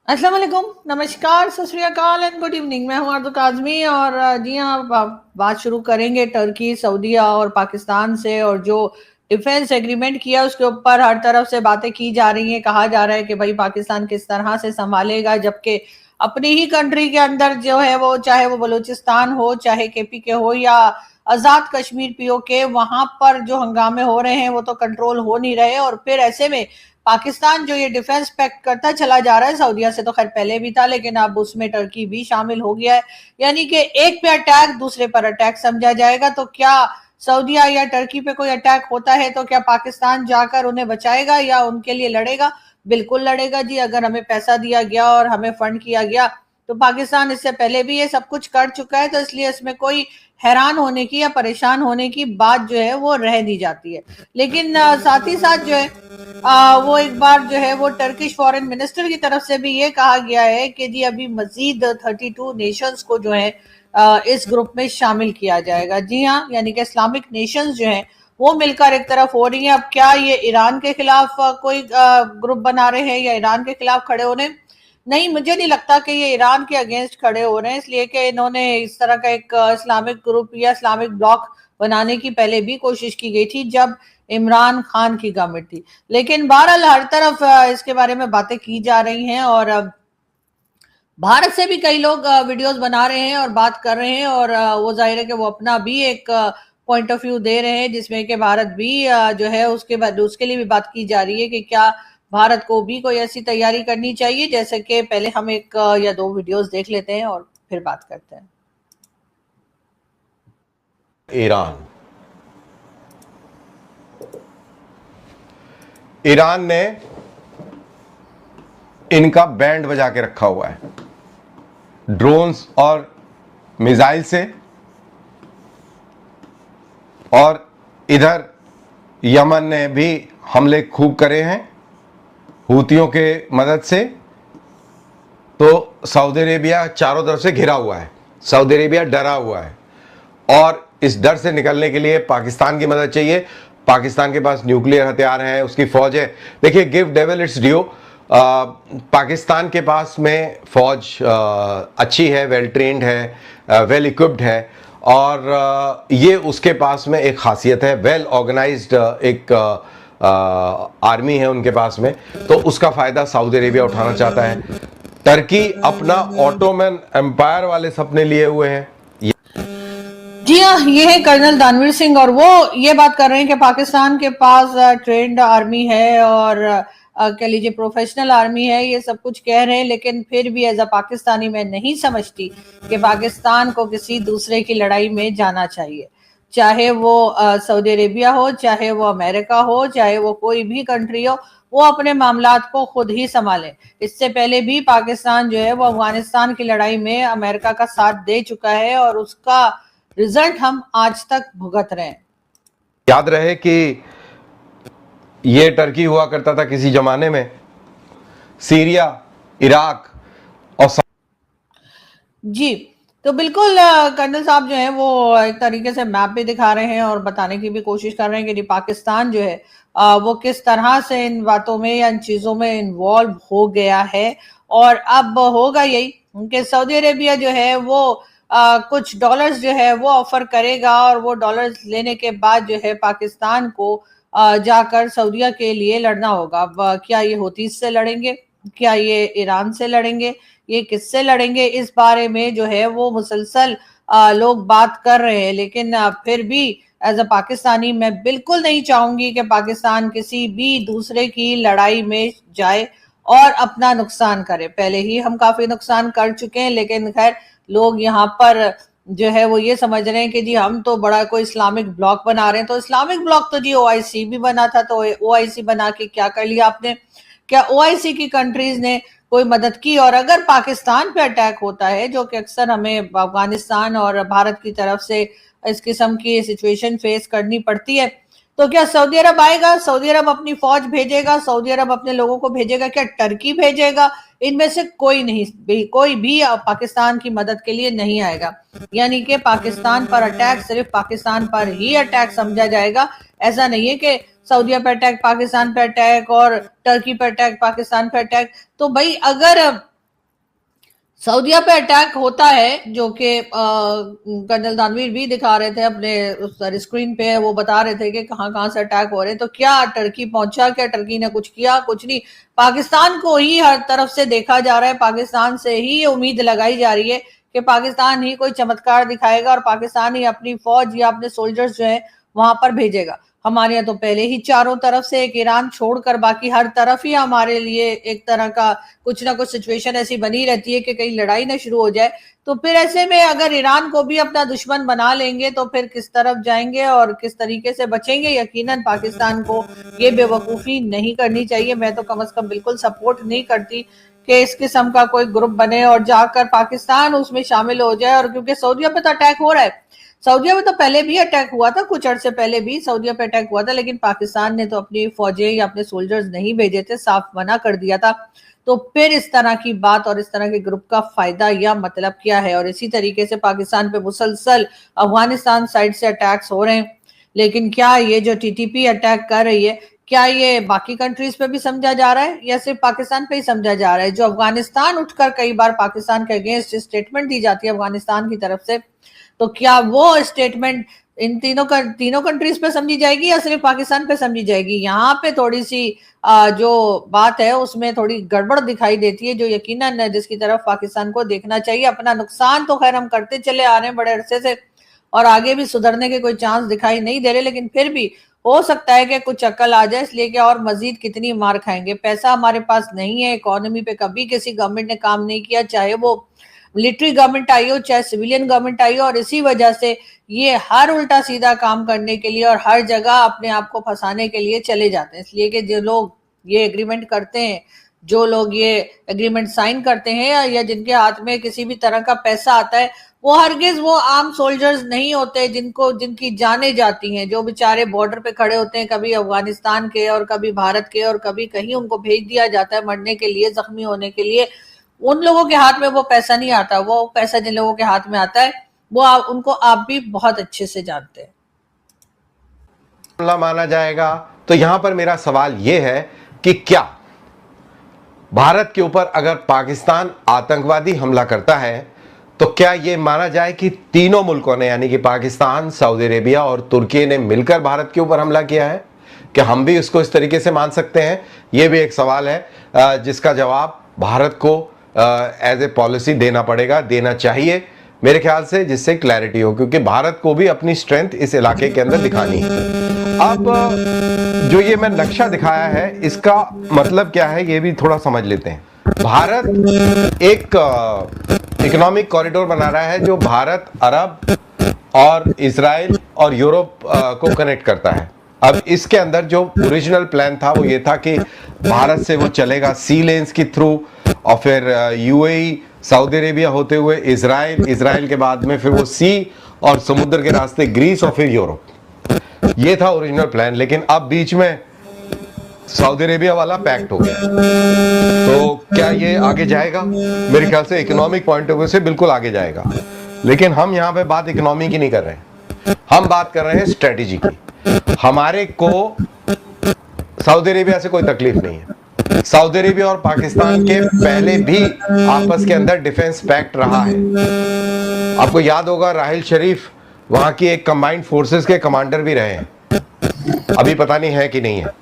अस्सलाम वालेकुम, नमस्कार, सत श्री अकाल एंड गुड इवनिंग। मैं हूं आरज़ू काज़मी और जी हाँ, बात शुरू करेंगे टर्की, सऊदीया और पाकिस्तान से। और जो डिफेंस एग्रीमेंट किया उसके ऊपर हर तरफ से बातें की जा रही हैं। कहा जा रहा है कि भाई पाकिस्तान किस तरह से संभालेगा, जबकि अपनी ही कंट्री के अंदर जो है वो, चाहे वो बलूचिस्तान हो, चाहे केपी के हो या आज़ाद कश्मीर पीओके, वहां पर जो हंगामे हो रहे हैं वो तो कंट्रोल हो नहीं रहे। और फिर ऐसे में पाकिस्तान जो ये डिफेंस पैक्ट करता चला जा रहा है, सऊदीया से तो खैर पहले भी था, लेकिन अब उसमें टर्की भी शामिल हो गया है। यानी कि एक पे अटैक दूसरे पर अटैक समझा जाएगा। तो क्या सऊदीया या टर्की पे कोई अटैक होता है तो क्या पाकिस्तान जाकर उन्हें बचाएगा या उनके लिए लड़ेगा? बिल्कुल लड़ेगा जी। अगर हमें पैसा दिया गया और हमें फंड किया गया तो पाकिस्तान इससे पहले भी ये सब कुछ कर चुका है, तो इसलिए इसमें कोई हैरान होने की या परेशान होने की बात जो है वो रह नहीं जाती है। लेकिन साथ ही साथ जो है वो एक बार जो है वो टर्किश फॉरेन मिनिस्टर की तरफ से भी ये कहा गया है कि जी अभी मजीद 32 नेशंस को जो है इस ग्रुप में शामिल किया जाएगा। जी हाँ, यानी कि इस्लामिक नेशंस जो है वो मिलकर एक तरफ हो रही हैं। अब क्या ये ईरान के खिलाफ कोई ग्रुप बना रहे हैं या ईरान के खिलाफ खड़े हो रहे हैं? नहीं, मुझे नहीं लगता कि ये ईरान के अगेंस्ट खड़े हो रहे हैं, इसलिए कि इन्होंने इस तरह का एक इस्लामिक ग्रुप या इस्लामिक ब्लॉक बनाने की पहले भी कोशिश की गई थी जब इमरान खान की गवर्नमेंट थी। लेकिन बहरहाल हर तरफ इसके बारे में बातें की जा रही हैं और भारत से भी कई लोग वीडियोस बना रहे हैं और बात कर रहे हैं। और वो जाहिर है कि वो अपना भी एक पॉइंट ऑफ व्यू दे रहे हैं, जिसमें कि भारत भी जो है उसके बाद उसके लिए भी बात की जा रही है कि क्या भारत को भी कोई ऐसी तैयारी करनी चाहिए। जैसे कि पहले हम एक या दो वीडियोस देख लेते हैं और फिर बात करते हैं। ईरान ने इनका बैंड बजा के रखा हुआ है ड्रोन्स और मिसाइल से। और इधर यमन ने भी हमले खूब करे हैं हूतियों के मदद से। तो सऊदी अरेबिया चारों तरफ से घिरा हुआ है, सऊदी अरेबिया डरा हुआ है और इस डर से निकलने के लिए पाकिस्तान की मदद चाहिए। पाकिस्तान के पास न्यूक्लियर हथियार हैं, उसकी फौज है। देखिए, give devil it's due. Pakistan के पास में फौज अच्छी है, वेल ट्रेंड है, वेल इक्विप्ड है। और ये उसके पास में एक खासियत है, वेल ऑर्गेनाइज्ड एक आर्मी है उनके पास में। तो उसका फायदा सऊदी अरेबिया उठाना चाहता है। टर्की अपना ऑटोमन एम्पायर वाले सपने लिए हुए हैं। जी हाँ, ये है कर्नल दानवीर सिंह और वो ये बात कर रहे हैं कि पाकिस्तान के पास ट्रेंड आर्मी है और कह लीजिए प्रोफेशनल आर्मी है। ये सब कुछ कह रहे हैं, लेकिन फिर भी एज अ पाकिस्तानी मैं नहीं समझती कि पाकिस्तान को किसी दूसरे की लड़ाई में जाना चाहिए। चाहे वो सऊदी अरेबिया हो, चाहे वो अमेरिका हो, चाहे वो कोई भी कंट्री हो, वो अपने मामलात को खुद ही संभालें। इससे पहले भी पाकिस्तान जो है वो अफगानिस्तान की लड़ाई में अमेरिका का साथ दे चुका है और उसका रिजल्ट हम आज तक भुगत रहे हैं। याद रहे कि ये टर्की हुआ करता था किसी जमाने में, सीरिया, इराक और जी, तो बिल्कुल कर्नल साहब जो है वो एक तरीके से मैप भी दिखा रहे हैं और बताने की भी कोशिश कर रहे हैं कि पाकिस्तान जो है वो किस तरह से इन बातों में या इन चीजों में इन्वॉल्व हो गया है। और अब होगा यही कि सऊदी अरेबिया जो है वो कुछ डॉलर्स जो है वो ऑफर करेगा और वो डॉलर्स लेने के बाद जो है पाकिस्तान को जाकर सऊदीया के लिए लड़ना होगा। अब क्या ये हूतीस से लड़ेंगे, क्या ये ईरान से लड़ेंगे, ये किससे लड़ेंगे, इस बारे में जो है वो मुसलसल लोग बात कर रहे हैं। लेकिन फिर भी एज अ पाकिस्तानी मैं बिल्कुल नहीं चाहूंगी कि पाकिस्तान किसी भी दूसरे की लड़ाई में जाए और अपना नुकसान करे। पहले ही हम काफी नुकसान कर चुके हैं, लेकिन खैर लोग यहाँ पर जो है वो ये समझ रहे हैं कि जी हम तो बड़ा कोई इस्लामिक ब्लॉक बना रहे हैं। तो इस्लामिक ब्लॉक तो जी ओआईसी भी बना था, तो ओआईसी बना के क्या कर लिया आपने? क्या ओआईसी की कंट्रीज ने कोई मदद की? और अगर पाकिस्तान पे अटैक होता है, जो कि अक्सर हमें अफगानिस्तान और भारत की तरफ से इस किस्म की सिचुएशन फेस करनी पड़ती है, तो क्या सऊदी अरब आएगा? सऊदी अरब अपनी फौज भेजेगा? सऊदी अरब अपने लोगों को भेजेगा? क्या टर्की भेजेगा? इनमें से कोई नहीं, कोई भी पाकिस्तान की मदद के लिए नहीं आएगा। यानी कि पाकिस्तान पर अटैक सिर्फ पाकिस्तान पर ही अटैक समझा जाएगा। ऐसा नहीं है कि सऊदीया पे अटैक, पाकिस्तान पे अटैक और टर्की पे अटैक, पाकिस्तान पे अटैक। तो भाई अगर सऊदीया पे अटैक होता है, जो कि कर्नल दानवीर भी दिखा रहे थे अपने स्क्रीन पे, वो बता रहे थे कि कहाँ कहाँ से अटैक हो रहे हैं। तो क्या टर्की पहुंचा, क्या टर्की ने कुछ किया? कुछ नहीं। पाकिस्तान को ही हर तरफ से देखा जा रहा है, पाकिस्तान से ही उम्मीद लगाई जा रही है कि पाकिस्तान ही कोई चमत्कार दिखाएगा और पाकिस्तान ही अपनी फौज या अपने सोल्जर्स जो है वहां पर भेजेगा। हमारे यहाँ तो पहले ही चारों तरफ से, एक ईरान छोड़कर बाकी हर तरफ ही हमारे लिए एक तरह का कुछ ना कुछ सिचुएशन ऐसी बनी रहती है कि कहीं लड़ाई ना शुरू हो जाए। तो फिर ऐसे में अगर ईरान को भी अपना दुश्मन बना लेंगे तो फिर किस तरफ जाएंगे और किस तरीके से बचेंगे? यकीनन पाकिस्तान को ये बेवकूफ़ी नहीं करनी चाहिए। मैं तो कम से कम बिल्कुल सपोर्ट नहीं करती कि इस किस्म का कोई ग्रुप बने और जाकर पाकिस्तान उसमें शामिल हो जाए। और क्योंकि सऊदीया पे तो अटैक हो रहा है, सऊदीया में तो पहले भी अटैक हुआ था, कुछ अर्से पहले भी सऊदीया पे अटैक हुआ था, लेकिन पाकिस्तान ने तो अपनी फौजें या अपने सोल्जर्स नहीं भेजे थे, साफ मना कर दिया था। तो फिर इस तरह की बात और इस तरह के ग्रुप का फायदा या मतलब क्या है? और इसी तरीके से पाकिस्तान पे मुसलसल अफगानिस्तान साइड से अटैक्स हो रहे हैं, लेकिन क्या ये जो टीटीपी अटैक कर रही है, क्या ये बाकी कंट्रीज पे भी समझा जा रहा है या सिर्फ पाकिस्तान पे ही समझा जा रहा है? जो अफगानिस्तान उठकर कई बार पाकिस्तान के अगेंस्ट स्टेटमेंट दी जाती है अफगानिस्तान की तरफ से, तो क्या वो स्टेटमेंट इन तीनों कंट्रीज पे समझी जाएगी या सिर्फ पाकिस्तान पे समझी जाएगी? यहाँ पे थोड़ी सी जो बात है उसमें थोड़ी गड़बड़ दिखाई देती है, जो यकीनन जिसकी तरफ पाकिस्तान को देखना चाहिए। अपना नुकसान तो खैर हम करते चले आ रहे हैं बड़े अरसे से और आगे भी सुधरने के कोई चांस दिखाई नहीं दे रहे, लेकिन फिर भी हो सकता है कि कुछ अकल आ जाए, इसलिए कि और मजीद कितनी मार खाएंगे? पैसा हमारे पास नहीं है, इकोनॉमी पे कभी किसी गवर्नमेंट ने काम नहीं किया, चाहे वो मिलिट्री गवर्नमेंट आई हो चाहे सिविलियन गवर्नमेंट आई हो, और इसी वजह से ये हर उल्टा सीधा काम करने के लिए और हर जगह अपने आप को फंसाने के लिए चले जाते हैं। इसलिए कि जो लोग ये एग्रीमेंट करते हैं, जो लोग ये एग्रीमेंट साइन करते हैं या जिनके हाथ में किसी भी तरह का पैसा आता है, वो हरगिज वो आम सोल्जर्स नहीं होते जिनकी जानें जाती हैं, जो बेचारे बॉर्डर पे खड़े होते हैं, कभी अफगानिस्तान के और कभी भारत के और कभी कहीं उनको भेज दिया जाता है मरने के लिए, जख्मी होने के लिए। उन लोगों के हाथ में वो पैसा नहीं आता। वो पैसा जिन लोगों के हाथ में आता है वो उनको आप भी बहुत अच्छे से जानते हैं। हमला माना जाएगा। तो यहां पर मेरा सवाल यह है कि क्या भारत के ऊपर अगर पाकिस्तान आतंकवादी हमला करता है तो क्या यह माना जाए कि तीनों मुल्कों ने यानी कि पाकिस्तान, सऊदी अरेबिया और तुर्की ने मिलकर भारत के ऊपर हमला किया है? क्या हम भी इसको इस तरीके से मान सकते हैं? यह भी एक सवाल है जिसका जवाब भारत को एज ए पॉलिसी देना पड़ेगा, देना चाहिए मेरे ख्याल से, जिससे क्लैरिटी हो, क्योंकि भारत को भी अपनी स्ट्रेंथ इस इलाके के अंदर दिखानी है। अब जो ये मैं नक्शा दिखाया है इसका मतलब क्या है ये भी थोड़ा समझ लेते हैं। भारत एक इकोनॉमिक कॉरिडोर बना रहा है जो भारत, अरब और इजराइल और यूरोप को कनेक्ट करता है। अब इसके अंदर जो ओरिजिनल प्लान था वो ये था कि भारत से वो चलेगा सी लेन्स के थ्रू और फिर यूएई, सऊदी अरेबिया होते हुए इजराइल के बाद में फिर वो सी और समुद्र के रास्ते ग्रीस और फिर यूरोप। ये था ओरिजिनल प्लान, लेकिन अब बीच में सऊदी अरेबिया वाला पैक्ट हो गया। तो क्या ये आगे जाएगा? मेरे ख्याल से इकोनॉमिक पॉइंट ऑफ व्यू से बिल्कुल आगे जाएगा, लेकिन हम यहां पे बात इकोनॉमी की नहीं कर रहे हैं, हम बात कर रहे हैं स्ट्रेटेजी की। हमारे को सऊदी अरेबिया से कोई तकलीफ नहीं है। सऊदी अरेबिया और पाकिस्तान के पहले भी आपस के अंदर डिफेंस पैक्ट रहा है। आपको याद होगा राहिल शरीफ वहां की एक कंबाइंड फोर्सेस के कमांडर भी रहे हैं, अभी पता नहीं है कि नहीं है।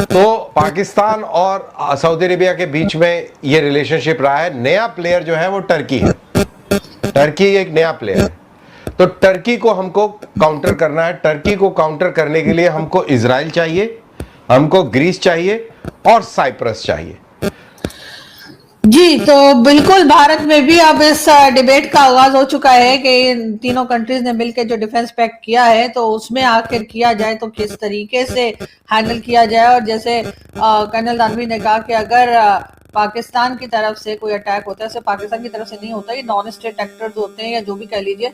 तो पाकिस्तान और सऊदी अरेबिया के बीच में ये रिलेशनशिप रहा है। नया प्लेयर जो है वो टर्की है। टर्की एक नया प्लेयर है, तो टर्की को हमको काउंटर करना है। टर्की को काउंटर करने के लिए हमको इजराइल चाहिए, हमको ग्रीस चाहिए और साइप्रस चाहिए। जी, तो बिल्कुल भारत में भी अब इस डिबेट का आगाज हो चुका है कि इन तीनों कंट्रीज ने मिलकर जो डिफेंस पैक्ट किया है तो उसमें आखिर किया जाए तो किस तरीके से हैंडल किया जाए। और जैसे कर्नल दानवी ने कहा कि अगर पाकिस्तान की तरफ से कोई अटैक होता है, सिर्फ पाकिस्तान की तरफ से नहीं होता, ये नॉन स्टेट एक्टर्स होते हैं या जो भी कह लीजिए,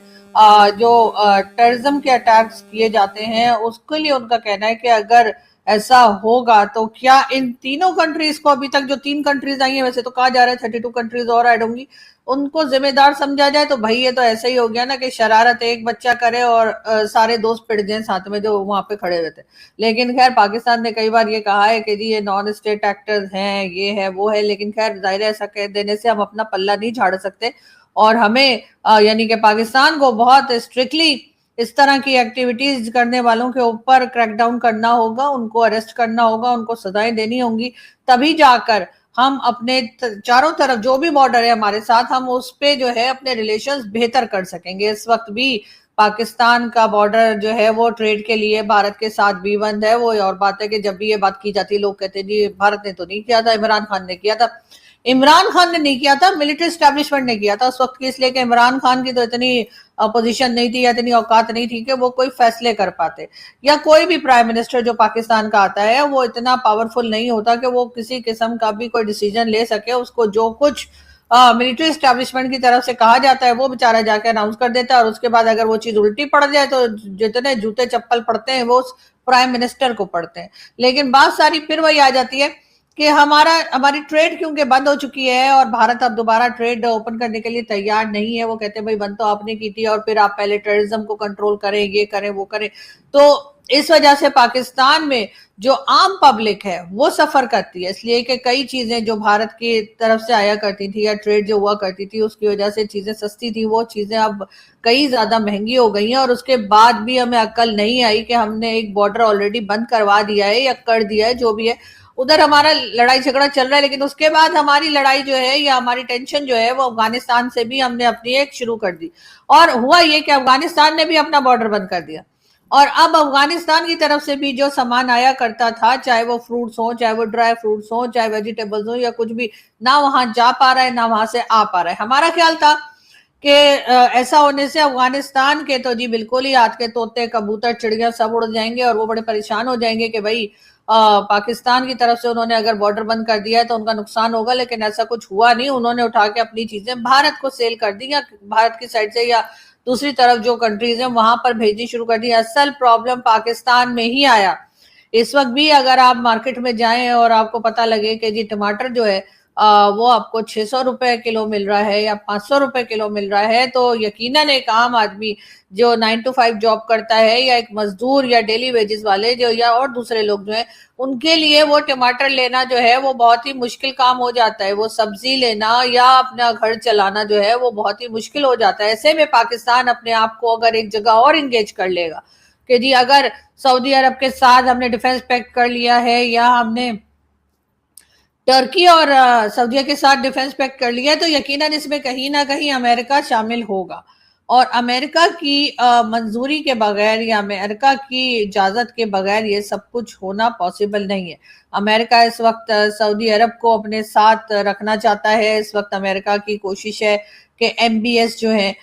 जो टेररिज्म के अटैक्स किए जाते हैं, उसके लिए उनका कहना है कि अगर ऐसा होगा तो क्या इन तीनों कंट्रीज को, अभी तक जो 3 कंट्रीज आई हैं, वैसे तो कहा जा रहा है 32 कंट्रीज और ऐड होंगी, उनको जिम्मेदार समझा जाए तो भाई ये तो ऐसा ही हो गया ना कि शरारत एक बच्चा करे और सारे दोस्त पिट जाएं साथ में जो वहां पे खड़े हुए थे। लेकिन खैर पाकिस्तान ने कई बार ये कहा है कि जी ये नॉन स्टेट एक्टर्स हैं, ये है वो है, लेकिन खैर जाहिर है ऐसा कह देने से हम अपना पल्ला नहीं झाड़ सकते और हमें यानी कि पाकिस्तान को बहुत स्ट्रिक्टली इस तरह की एक्टिविटीज करने वालों के ऊपर क्रैकडाउन करना होगा, उनको अरेस्ट करना होगा, उनको सजाएं देनी होंगी, तभी जाकर हम अपने चारों तरफ जो भी बॉर्डर है हमारे साथ, हम उस पे जो है अपने रिलेशंस बेहतर कर सकेंगे। इस वक्त भी पाकिस्तान का बॉर्डर जो है वो ट्रेड के लिए भारत के साथ भी बंद है। वो और बात है कि जब भी ये बात की जाती है लोग कहते हैं जी भारत ने तो नहीं किया था, इमरान खान ने किया था। इमरान खान ने नहीं किया था, मिलिट्री एस्टेब्लिशमेंट ने किया था उस वक्त की, इसलिए कि इमरान खान की तो इतनी पोजीशन नहीं थी या इतनी औकात नहीं थी कि वो कोई फैसले कर पाते, या कोई भी प्राइम मिनिस्टर जो पाकिस्तान का आता है वो इतना पावरफुल नहीं होता कि वो किसी किस्म का भी कोई डिसीजन ले सके। उसको जो कुछ मिलिट्री एस्टेब्लिशमेंट की तरफ से कहा जाता है वो बेचारा जाके अनाउंस कर देता है और उसके बाद अगर वो चीज उल्टी पड़ जाए तो जितने जूते चप्पल पड़ते हैं वो प्राइम मिनिस्टर को पड़ते हैं। लेकिन बात सारी फिर वही आ जाती है कि हमारी ट्रेड क्योंकि बंद हो चुकी है और भारत अब दोबारा ट्रेड ओपन करने के लिए तैयार नहीं है। वो कहते हैं भाई बंद तो आपने की थी और फिर आप पहले टेररिज्म को कंट्रोल करें, ये करें वो करें। तो इस वजह से पाकिस्तान में जो आम पब्लिक है वो सफर करती है, इसलिए कि कई चीजें जो भारत की तरफ से आया करती थी या ट्रेड जो हुआ करती थी उसकी वजह से चीजें सस्ती थी, वो चीजें अब कई ज्यादा महंगी हो गई हैं। और उसके बाद भी हमें अक्ल नहीं आई कि हमने एक बॉर्डर ऑलरेडी बंद करवा दिया है या कर दिया है, जो भी है उधर हमारा लड़ाई झगड़ा चल रहा है, लेकिन उसके बाद हमारी लड़ाई जो है या हमारी टेंशन जो है वो अफगानिस्तान से भी हमने अपनी एक शुरू कर दी। और हुआ ये कि अफगानिस्तान ने भी अपना बॉर्डर बंद कर दिया और अब अफगानिस्तान की तरफ से भी जो सामान आया करता था, चाहे वो फ्रूट्स हो, चाहे वो ड्राई फ्रूट्स हो, चाहे वेजिटेबल्स हो या कुछ भी, ना वहां जा पा रहा है ना वहां से आ पा रहा है। हमारा ख्याल था कि ऐसा होने से अफगानिस्तान के तो जी बिल्कुल ही आज के तोते कबूतर चिड़िया सब उड़ जाएंगे और वो बड़े परेशान हो जाएंगे कि भाई पाकिस्तान की तरफ से उन्होंने अगर बॉर्डर बंद कर दिया है तो उनका नुकसान होगा। लेकिन ऐसा कुछ हुआ नहीं, उन्होंने उठा के अपनी चीजें भारत को सेल कर दी या भारत की साइड से या दूसरी तरफ जो कंट्रीज है वहां पर भेजनी शुरू कर दी। असल प्रॉब्लम पाकिस्तान में ही आया। इस वक्त भी अगर आप मार्केट में जाएं और आपको पता लगे कि जी टमाटर जो है वो आपको 600 रुपए किलो मिल रहा है या 500 रुपए किलो मिल रहा है, तो यकीनन एक आम आदमी जो 9 to 5 जॉब करता है या एक मजदूर या डेली वेजेस वाले जो या और दूसरे लोग जो है उनके लिए वो टमाटर लेना जो है वो बहुत ही मुश्किल काम हो जाता है। वो सब्जी लेना या अपना घर चलाना जो है वो बहुत ही मुश्किल हो जाता है। ऐसे में पाकिस्तान अपने आप को अगर एक जगह और इंगेज कर लेगा कि जी अगर सऊदी अरब के साथ हमने डिफेंस पैक्ट कर लिया है या हमने टर्की और सऊदीया के साथ डिफेंस पैक्ट कर लिया है, तो यकीनन इसमें कहीं ना कहीं अमेरिका शामिल होगा और अमेरिका की मंजूरी के बगैर या अमेरिका की इजाजत के बगैर ये सब कुछ होना पॉसिबल नहीं है। अमेरिका इस वक्त सऊदी अरब को अपने साथ रखना चाहता है। इस वक्त अमेरिका की कोशिश है कि MBS जो है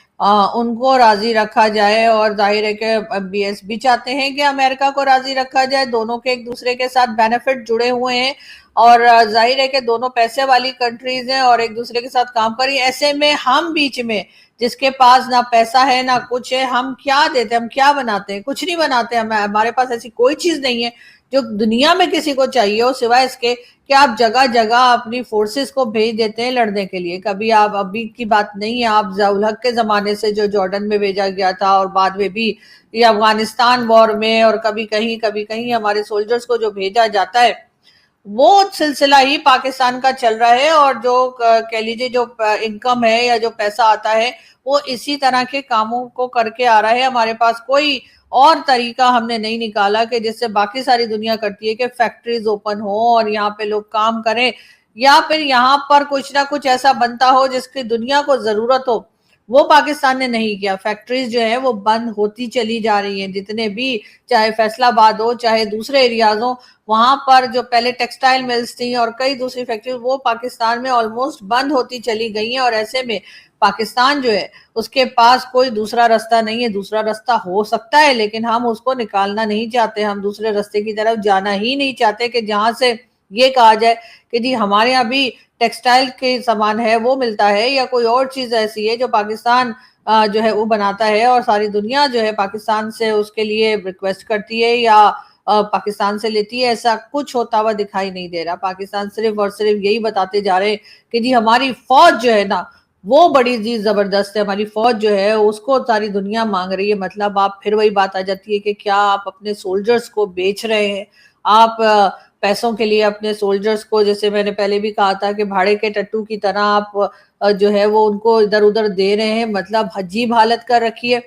उनको राजी रखा जाए और जाहिर है कि MBS भी चाहते हैं कि अमेरिका को राजी रखा जाए। दोनों के एक दूसरे के साथ बेनिफिट जुड़े हुए हैं और जाहिर है कि दोनों पैसे वाली कंट्रीज हैं और एक दूसरे के साथ काम करें। ऐसे में हम बीच में जिसके पास ना पैसा है ना कुछ है, हम क्या देते हैं, हम क्या बनाते हैं? कुछ नहीं बनाते। हमारे पास ऐसी कोई चीज नहीं है जो दुनिया में किसी को चाहिए हो सिवाय इसके कि आप जगह जगह अपनी फोर्सेस को भेज देते हैं लड़ने के लिए। कभी आप अभी की बात नहीं है, आप ज़ियाउल हक के जमाने से जो जॉर्डन में भेजा गया था और बाद में भी ये अफगानिस्तान वॉर में और कभी कहीं हमारे सोल्जर्स को जो भेजा जाता है वो सिलसिला ही पाकिस्तान का चल रहा है। और जो कह लीजिए जो इनकम है या जो पैसा आता है वो इसी तरह के कामों को करके आ रहा है। हमारे पास कोई और तरीका हमने नहीं निकाला कि जिससे बाकी सारी दुनिया करती है कि फैक्ट्रीज ओपन हो और यहाँ पे लोग काम करें या फिर यहाँ पर कुछ ना कुछ ऐसा बनता हो जिसकी दुनिया को जरूरत हो। वो पाकिस्तान ने नहीं किया। फैक्ट्रीज जो है वो बंद होती चली जा रही हैं। जितने भी चाहे फैसलाबाद हो चाहे दूसरे एरियाज हो, वहां पर जो पहले टेक्सटाइल मिल्स थी और कई दूसरी फैक्ट्रीज वो पाकिस्तान में ऑलमोस्ट बंद होती चली गई हैं। और ऐसे में पाकिस्तान जो है उसके पास कोई दूसरा रास्ता नहीं है। दूसरा रास्ता हो सकता है लेकिन हम उसको निकालना नहीं चाहते। हम दूसरे रास्ते की तरफ जाना ही नहीं चाहते कि जहां से ये कहा जाए कि जी हमारे यहाँ भी टेक्सटाइल के सामान है वो मिलता है या कोई और चीज ऐसी है जो पाकिस्तान जो है वो बनाता है और सारी दुनिया जो है पाकिस्तान से उसके लिए रिक्वेस्ट करती है या पाकिस्तान से लेती है। ऐसा कुछ होता हुआ दिखाई नहीं दे रहा। पाकिस्तान सिर्फ और सिर्फ यही बताते जा रहे हैं कि जी हमारी फौज जो है ना वो बड़ी जी जबरदस्त है। हमारी फौज जो है उसको सारी दुनिया मांग रही है। मतलब आप फिर वही बात आ जाती है कि क्या आप अपने सोल्जर्स को बेच रहे हैं, आप पैसों के लिए अपने सोल्जर्स को, जैसे मैंने पहले भी कहा था कि भाड़े के टट्टू की तरह आप जो है वो उनको इधर उधर दे रहे हैं। मतलब अजीब हालत कर रखी है।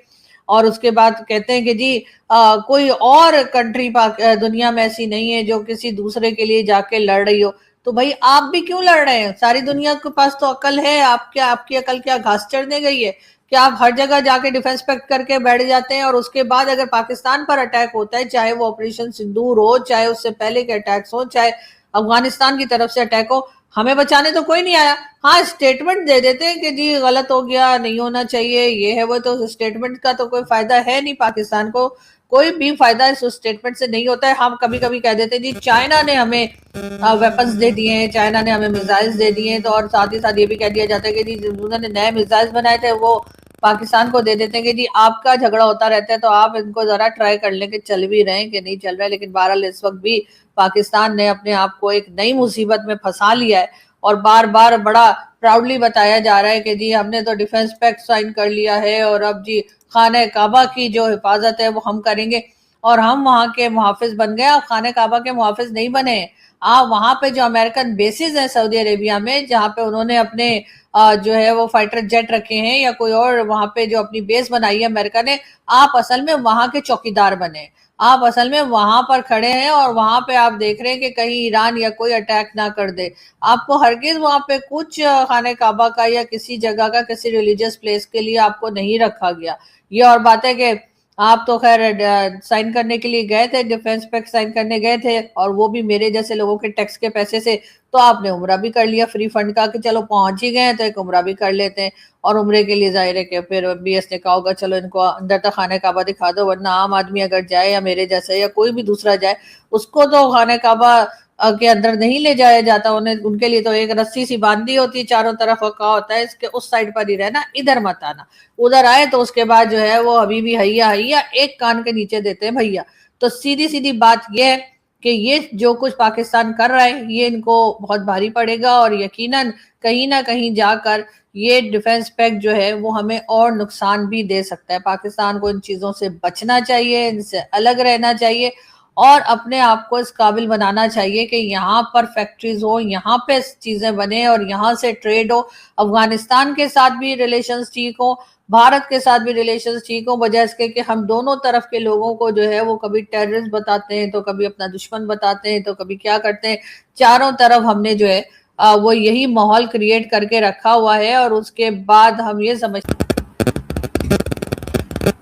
और उसके बाद कहते हैं कि जी कोई और कंट्री दुनिया में ऐसी नहीं है जो किसी दूसरे के लिए जाके लड़ रही हो। तो भाई आप भी क्यों लड़ रहे हैं? सारी दुनिया के पास तो अकल है। आप क्या, आपकी अकल क्या घास चढ़ने गई है कि आप हर जगह जाके डिफेंस पैक्ट करके बैठ जाते हैं, और उसके बाद अगर पाकिस्तान पर अटैक होता है, चाहे वो ऑपरेशन सिंदूर हो, चाहे उससे पहले के अटैक्स हो, चाहे अफगानिस्तान की तरफ से अटैक हो, हमें बचाने तो कोई नहीं आया। हाँ, स्टेटमेंट दे देते हैं कि जी गलत हो गया, नहीं होना चाहिए, ये है वो। तो स्टेटमेंट का तो कोई फायदा है नहीं, पाकिस्तान को कोई भी फायदा इस स्टेटमेंट से नहीं होता है। हम कभी कभी कह देते हैं जी चाइना ने हमें वेपन्स दे दिए हैं, चाइना ने हमें मिसाइल्स दे दिए हैं, तो और साथ ही साथ ये भी कह दिया जाता है कि जी उन्होंने नए मिसाइल्स बनाए थे वो पाकिस्तान को दे देते हैं कि जी आपका झगड़ा होता रहता है तो आप इनको जरा ट्राई कर लें कि चल भी रहे हैं कि नहीं चल रहा है। लेकिन बहरहाल इस वक्त भी पाकिस्तान ने अपने आप को एक नई मुसीबत में फंसा लिया है, और बार बार बड़ा प्राउडली बताया जा रहा है कि जी हमने तो डिफेंस पैक्ट साइन कर लिया है, और अब जी खाने काबा की जो हिफाजत है वो हम करेंगे, और हम वहां के मुहाफिज बन गए। आप खाने काबा के मुहाफिज नहीं बने। आप वहां पे जो अमेरिकन बेसिस हैं सऊदी अरेबिया में, जहां पे उन्होंने अपने जो है वो फाइटर जेट रखे हैं, या कोई और वहां पे जो अपनी बेस बनाई है अमेरिका ने, आप असल में वहां के चौकीदार बने। आप असल में वहां पर खड़े हैं, और वहां पे आप देख रहे हैं कि कहीं ईरान या कोई अटैक ना कर दे। आपको हरगिज वहां पे कुछ खाने काबा का या किसी जगह का, किसी रिलीजियस प्लेस के लिए आपको नहीं रखा गया। ये और बात है कि आप तो खैर साइन करने के लिए गए थे, डिफेंस पैक्ट साइन करने गए थे, और वो भी मेरे जैसे लोगों के टैक्स के पैसे से। तो आपने उम्रा भी कर लिया फ्री फंड का कि चलो पहुंच ही गए तो एक उम्रा भी कर लेते हैं। और उम्रे के लिए जाहिर है कि फिर बीएस ने कहा होगा चलो इनको अंदर तक खाने काबा दिखा दो, वरना आम आदमी अगर जाए या मेरे जैसे या कोई भी दूसरा जाए, उसको तो खाने काबा के अंदर नहीं ले जाया जाता। उन्हें, उनके लिए तो एक रस्सी सी बांधी होती है चारों तरफ, कहा होता है इसके उस साइड पर ही रहना, इधर मत आना। उधर आए तो उसके बाद जो है वो हबीबी हैया हैया एक कान के नीचे देते हैं भैया। तो सीधी सीधी बात यह है कि ये जो कुछ पाकिस्तान कर रहा है ये इनको बहुत भारी पड़ेगा, और यकीनन कहीं ना कहीं जाकर ये डिफेंस पैक्ट जो है वो हमें और नुकसान भी दे सकता है। पाकिस्तान को इन चीजों से बचना चाहिए, इनसे अलग रहना चाहिए, और अपने आप को इस काबिल बनाना चाहिए कि यहाँ पर फैक्ट्रीज हो, यहाँ पे चीजें बने, और यहाँ से ट्रेड हो। अफगानिस्तान के साथ भी रिलेशंस ठीक हो, भारत के साथ भी रिलेशंस ठीक हो, बजाय इसके कि हम दोनों तरफ के लोगों को जो है वो कभी टेररिस्ट बताते हैं, तो कभी अपना दुश्मन बताते हैं, तो कभी क्या करते हैं। चारों तरफ हमने जो है वो यही माहौल क्रिएट करके रखा हुआ है, और उसके बाद हम ये समझते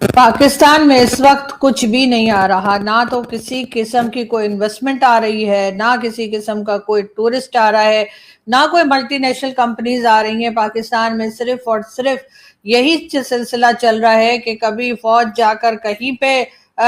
पाकिस्तान में इस वक्त कुछ भी नहीं आ रहा। ना तो किसी किस्म की कोई इन्वेस्टमेंट आ रही है, ना किसी किस्म का कोई टूरिस्ट आ रहा है, ना कोई मल्टीनेशनल कंपनीज आ रही हैं पाकिस्तान में। सिर्फ और सिर्फ यही सिलसिला चल रहा है कि कभी फौज जाकर कहीं पे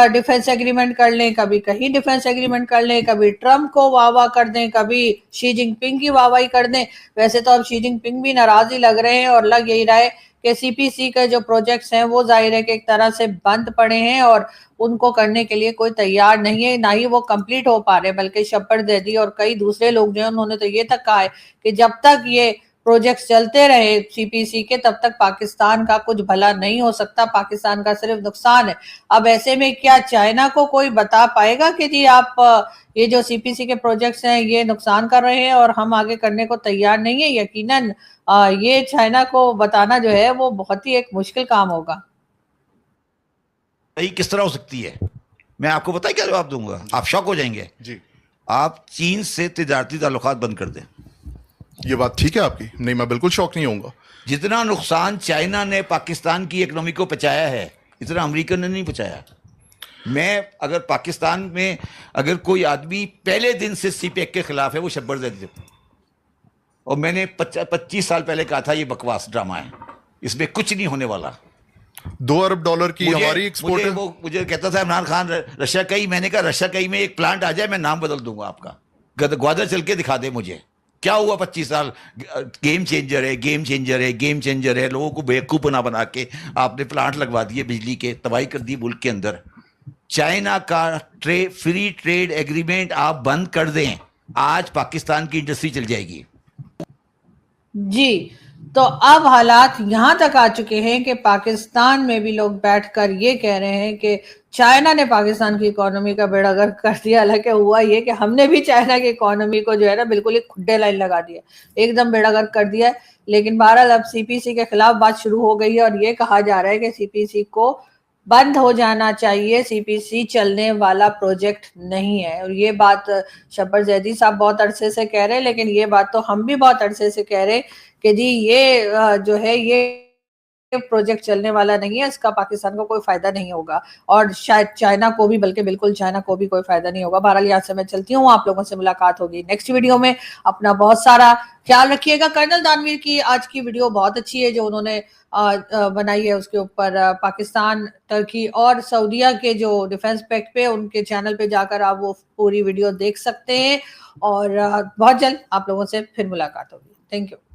डिफेंस एग्रीमेंट कर लें, कभी कहीं डिफेंस एग्रीमेंट कर लें, कभी ट्रम्प को वाह वाह कर दें, कभी शी जिनपिंग की वाहवाही कर दें। वैसे तो अब शी जिनपिंग भी नाराज ही लग रहे हैं, और लग यही रहा है कि सीपीसी के जो प्रोजेक्ट्स हैं वो जाहिर है कि एक तरह से बंद पड़े हैं, और उनको करने के लिए कोई तैयार नहीं है, ना ही वो कंप्लीट हो पा रहे, बल्कि शपथ दे दी। और कई दूसरे लोग जो हैं उन्होंने तो ये तक कहा है कि जब तक ये प्रोजेक्ट्स चलते रहे सीपीसी के, तब तक पाकिस्तान का कुछ भला नहीं हो सकता, पाकिस्तान का सिर्फ नुकसान है। अब ऐसे में क्या चाइना को कोई बता पाएगा कि जी आप ये जो सीपीसी के प्रोजेक्ट्स हैं ये नुकसान कर रहे हैं और हम आगे करने को तैयार नहीं है? यकीनन ये चाइना को बताना जो है वो बहुत ही एक मुश्किल काम होगा। किस तरह हो सकती है, मैं आपको पता है क्या जवाब दूंगा, आप शॉक हो जाएंगे जी। आप चीन से तिजारती ताल्लुकात बंद कर दें। ये बात ठीक है आपकी, नहीं मैं बिल्कुल शौक नहीं होऊंगा। जितना नुकसान चाइना ने पाकिस्तान की इकोनॉमी को पहुंचाया है इतना अमेरिका ने नहीं पहुंचाया। मैं अगर पाकिस्तान में अगर कोई आदमी पहले दिन से सीपेक के खिलाफ है वो शब्बर दे दे, और मैंने 25 साल पहले कहा था ये बकवास ड्रामा है, इसमें कुछ नहीं होने वाला। $2 अरब की हमारी एक्सपोर्ट है। वो मुझे कहता था इमरान खान रशिया कई, मैंने कहा रशिया कई में एक प्लांट आ जाए मैं नाम बदल दूंगा आपका, ग्वादर चल के दिखा दे मुझे क्या हुआ 25 साल। गेम चेंजर है, गेम चेंजर है, गेम चेंजर है, लोगों को बेवकूफ बना के आपने प्लांट लगवा दिए, बिजली के तबाही कर दी मुल्क के अंदर। चाइना का फ्री ट्रेड एग्रीमेंट आप बंद कर दें, आज पाकिस्तान की इंडस्ट्री चल जाएगी। जी, तो अब हालात यहां तक आ चुके हैं कि पाकिस्तान में भी लोग बैठकर ये कह रहे हैं कि चाइना ने पाकिस्तान की इकोनॉमी का बेड़ा गर्क कर दिया। हालांकि हुआ ये कि हमने भी चाइना की इकोनॉमी को जो है ना बिल्कुल एक खुड्डे लाइन लगा दिया, एकदम बेड़ा गर्क कर दिया है। लेकिन बहरहाल अब सीपीसी के खिलाफ बात शुरू हो गई है और ये कहा जा रहा है कि सीपीसी को बंद हो जाना चाहिए, सीपीसी चलने वाला प्रोजेक्ट नहीं है। और ये बात शब्बर जैदी साहब बहुत अरसे से कह रहे हैं, लेकिन ये बात तो हम भी बहुत अरसे से कह रहे हैं कि जी ये जो है ये प्रोजेक्ट चलने वाला नहीं है, इसका पाकिस्तान को कोई फायदा नहीं होगा और शायद चाइना को भी, बल्कि बिल्कुल चाइना को भी कोई फायदा नहीं होगा। बहरहाल यहाँ से मैं चलती हूँ, आप लोगों से मुलाकात होगी नेक्स्ट वीडियो में। अपना बहुत सारा ख्याल रखिएगा। कर्नल दानवीर की आज की वीडियो बहुत अच्छी है जो उन्होंने बनाई है, उसके ऊपर पाकिस्तान, टर्की और सऊदीया के जो डिफेंस पैक्ट पे, उनके चैनल पे जाकर आप वो पूरी वीडियो देख सकते हैं। और बहुत जल्द आप लोगों से फिर मुलाकात होगी। Thank you.